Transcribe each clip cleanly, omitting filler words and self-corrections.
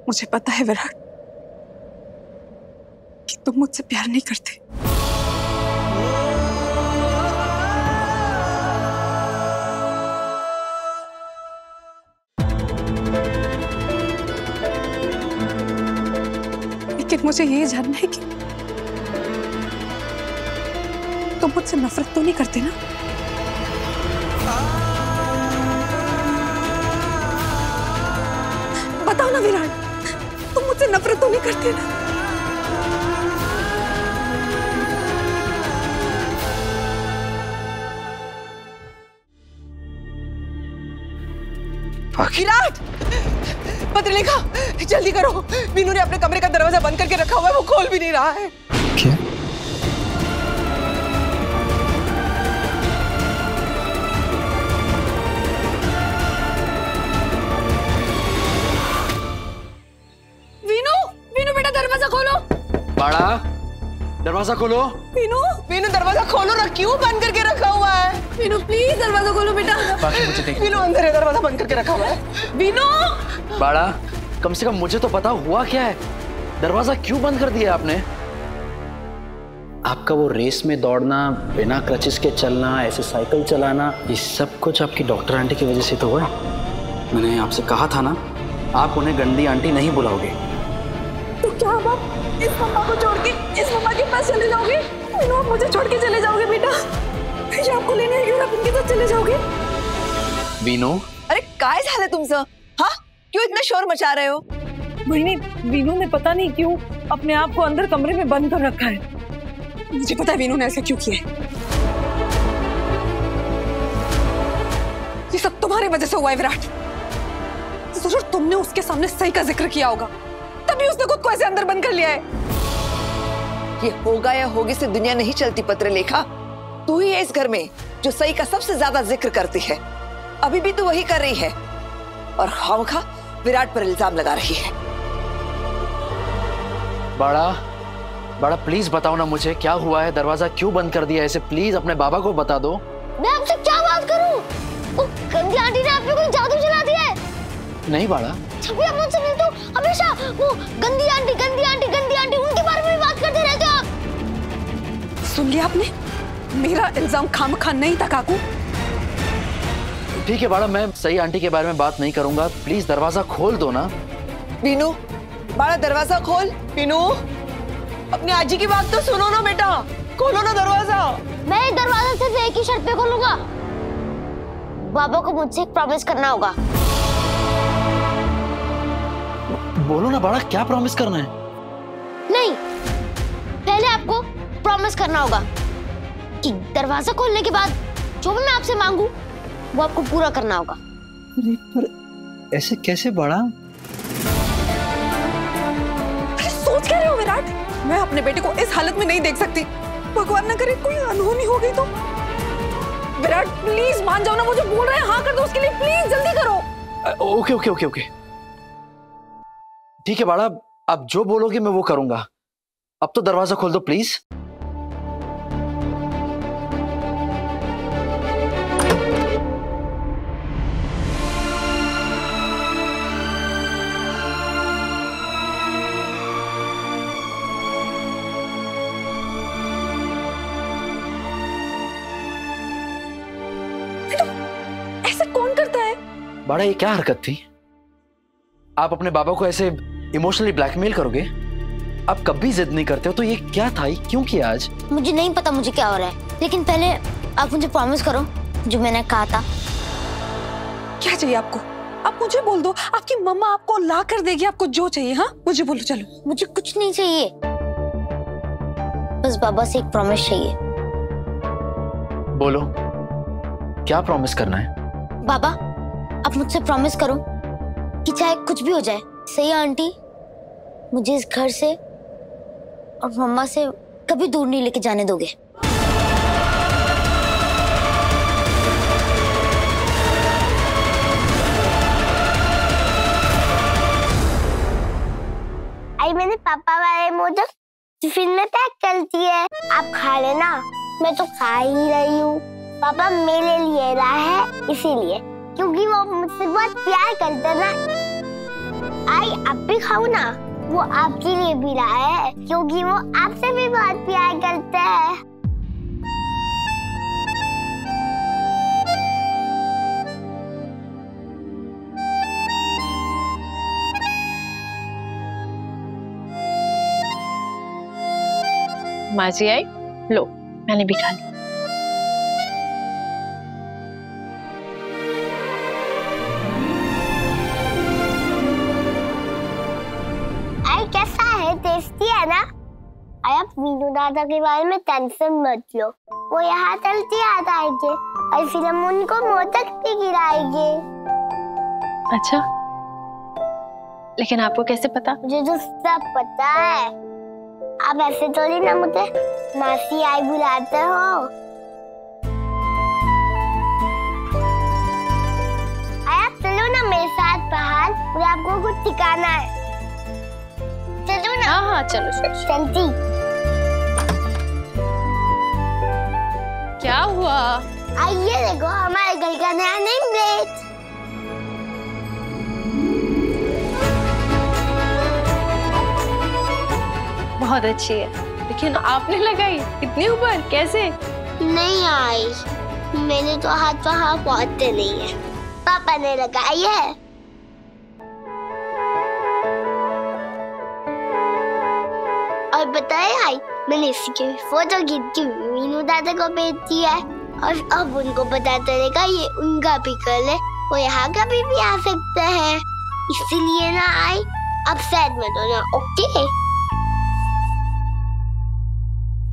मुझे पता है विराट कि तुम मुझसे प्यार नहीं करते। लेकिन मुझे ये जानना है कि तुम मुझसे नफरत तो नहीं करते ना? बताओ ना विराट, तुम मुझसे नफरत तो नहीं करते ना? विराट, पत्र लिखा, जल्दी करो। मीनू ने अपने कमरे का दरवाजा बंद करके रखा हुआ है, वो खोल भी नहीं रहा है। क्या? वीनू बेटा दरवाजा खोलो। बाड़ा, दरवाजा खोलो। वीनू दरवाजा खोलो, क्यों बंद करके रखा हुआ है? वीनू प्लीज दरवाजा खोलो बेटा। वीनू अंदर है, दरवाजा बंद करके रखा हुआ है। वीनू! बाड़ा, कम से कम मुझे तो पता हुआ क्या है? दरवाजा क्यों बंद कर दिया आपने? आपका वो रेस में दौड़ना, बिना क्रचेस के चलना, ऐसे साइकिल चलाना, ये सब कुछ आपकी डॉक्टर आंटी की वजह से तो हुआ है। मैंने आपसे कहा था ना, आप उन्हें गंदी आंटी नहीं बुलाओगे। तो क्या आप इस मम्मा को छोड़ के इस मम्मा के पास चले जाओगे? वीनू, मुझे छोड़ के चले जाओगे बेटा? ये आपको लेने आएगी और आप इनके साथ चले जाओगे? वीनू, अरे काय झालं तुमचं? हाँ, क्यों इतना शोर मचा रहे हो? बहनी, वीनू ने पता नहीं क्यों अपने आप को अंदर कमरे में बंद कर रखा है। मुझे पता है वीनू ने ऐसा क्यों किया है। ये सब तुम्हारी वजह से हुआ है विराट। जरूर तुमने उसके सामने सही का जिक्र किया होगा, तभी उसने खुद को ऐसे अंदर बंद कर लिया है। ये होगा या होगी से दुनिया नहीं चलती पत्रलेखा। तू ही है इस घर में जो सही का सबसे ज्यादा जिक्र करती है। अभी भी तू वही कर रही है और खामखा विराट पर इल्जाम लगा रही है। बाड़ा प्लीज बताओ ना मुझे, क्या हुआ है? दरवाजा क्यों बंद कर दिया ऐसे? प्लीज अपने बाबा को बता दो। मैं आपसे क्या बात करूं? वो गंदी आंटी ने आप पे कोई जादू चला दिया है। नहीं बाड़ा, जब भी आप मुझसे मिलते हो हमेशा वो गंदी आंटी उनके बारे में बात करते रहते हो आप। सुन लिया आपने? मेरा इल्जाम खामखा नहीं था काकू। ठीक है बाड़ा, मैं सही आंटी के बारे में बात नहीं करूंगा। प्लीज दरवाजा खोल दो ना। वीनू, बाड़ा दरवाजा खोल। वीनू, अपनी आजी की बात तो सुनो ना बेटा, खोलो ना दरवाजा। मैं दरवाजा सिर्फ एक ही शर्त पे खोलूंगा, बाबा को मुझसे एक प्रॉमिस करना होगा। बोलो ना बाड़ा, क्या प्रॉमिस करना है? नहीं, पहले आपको प्रॉमिस करना होगा कि दरवाजा खोलने के बाद जो भी मैं आपसे मांगू वो आपको पूरा करना होगा। पर ऐसे कैसे बाड़ा? सोच क्या रहे हो विराट? मैं अपने बेटे को इस हालत में नहीं देख सकती। भगवान न करे कोई अनहोनी हो गई तो। विराट प्लीज मान जाओ ना, वो जो बोल रहे हैं हाँ कर दो उसके लिए, प्लीज जल्दी करो। ओके। ठीक है बाड़ा, अब जो बोलोगे मैं वो करूंगा। अब तो दरवाजा खोल दो प्लीज। ऐसा कौन करता है? बाड़ा, ये क्या हरकत थी? आप अपने बाबा को ऐसे इमोशनली ब्लैकमेल करोगे? आप कभी जिद नहीं करते हो, तो ये क्या था? क्यों किया आज? मुझे नहीं पता मुझे क्या हो रहा है, लेकिन पहले आप मुझे प्रॉमिस करो जो मैंने कहा था। क्या चाहिए आपको? आप मुझे बोल दो, आपकी मम्मा आपको ला कर देगी आपको जो चाहिए। हाँ मुझे बोलो। चलो, मुझे कुछ नहीं चाहिए, बस बाबा से एक प्रॉमिस चाहिए। बोलो, क्या प्रॉमिस करना है? बाबा, आप मुझसे प्रॉमिस करो कि चाहे कुछ भी हो जाए, सही आंटी मुझे इस घर से और मम्मा से कभी दूर नहीं लेके जाने दोगे। आई मैंने पापा वाले मोदक टिफिन में पैक कर दिए, आप खा लेना। मैं तो खा ही रही हूँ, पापा मेरे लिए ला है इसीलिए, क्योंकि वो मुझसे बहुत प्यार करते ना। आई अब भी खाऊं ना? वो आपके लिए भी लाया है क्योंकि वो आपसे भी बहुत प्यार करता है। माजी आई, लो मैंने भी खा ली। कैसा है? टेस्टी है ना? आप वीनू दादा के बारे में टेंशन मत लो, वो यहाँ चलती आ जाएंगे और फिर हम उनको मोदक भी खिलाएंगे। अच्छा, लेकिन आपको कैसे पता? मुझे तो सब पता है। आप ऐसे थोड़ी ना मुझे मासी आई बुलाते हो। आप चलो ना मेरे साथ बाहर, मुझे आपको कुछ सिखाना है। चलो ना। हाँ हाँ चलो चलती। क्या हुआ? आइए देखो हमारे घर का नया नेम प्लेट। बहुत अच्छी है, लेकिन आपने लगाई इतने ऊपर कैसे? नहीं आई, मैंने तो हाथ वहाँ पहुँचते नहीं है, पापा ने लगाई है। और बताए आई, मैंने इसकी फोटो खींच के मीनू दादा को भेज दिया है और अब उनको पता चलेगा ये उनका पिकल है, वो यहाँ कभी भी आ सकते हैं, इसीलिए ना आई। अब साइड में दो ना, ओके?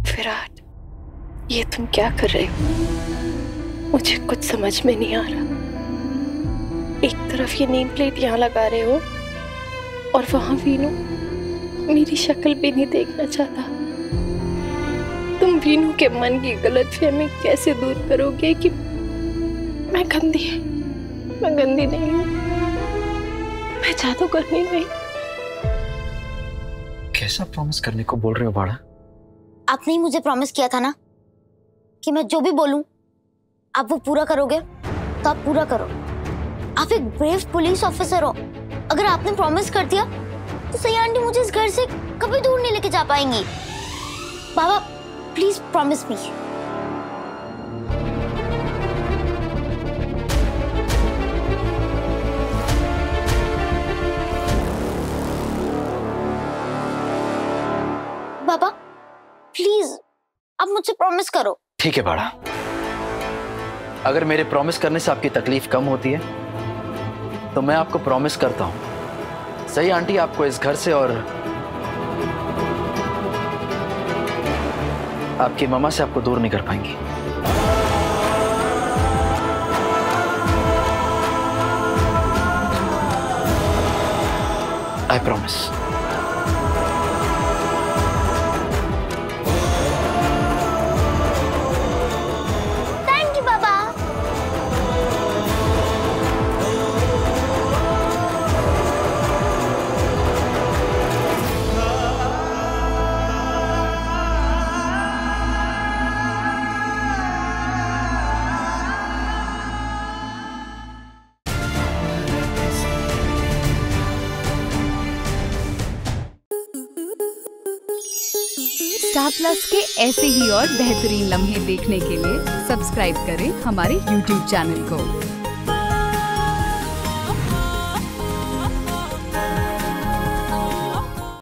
विराट, ये तुम क्या कर रहे हो? मुझे कुछ समझ में नहीं आ रहा। एक तरफ ये नेम प्लेट यहाँ लगा रहे हो और वहां वीनू मेरी शक्ल भी नहीं देखना चाहता। तुम वीनू के मन की गलतफहमी कैसे दूर करोगे कि मैं गंदी नहीं हूँ, मैं जादूगर नहीं हूँ। कैसा प्रॉमिस करने को बोल रहे हो बाड़ा? आपने ही मुझे प्रॉमिस किया था ना कि मैं जो भी बोलूं आप वो पूरा करोगे, तो आप पूरा करो। आप एक ब्रेव पुलिस ऑफिसर हो। अगर आपने प्रॉमिस कर दिया तो सही आंटी मुझे इस घर से कभी दूर नहीं लेके जा पाएंगी। बाबा प्लीज प्रॉमिस मी। बाबा प्लीज आप मुझसे प्रॉमिस करो। ठीक है बाड़ा, अगर मेरे प्रॉमिस करने से आपकी तकलीफ कम होती है तो मैं आपको प्रॉमिस करता हूं सही आंटी आपको इस घर से और आपकी मम्मा से आपको दूर नहीं कर पाएंगी। I promise. Thank you Baba. Star plus के ऐसे ही और बेहतरीन लम्हे देखने के लिए सब्सक्राइब करें हमारे YouTube चैनल को।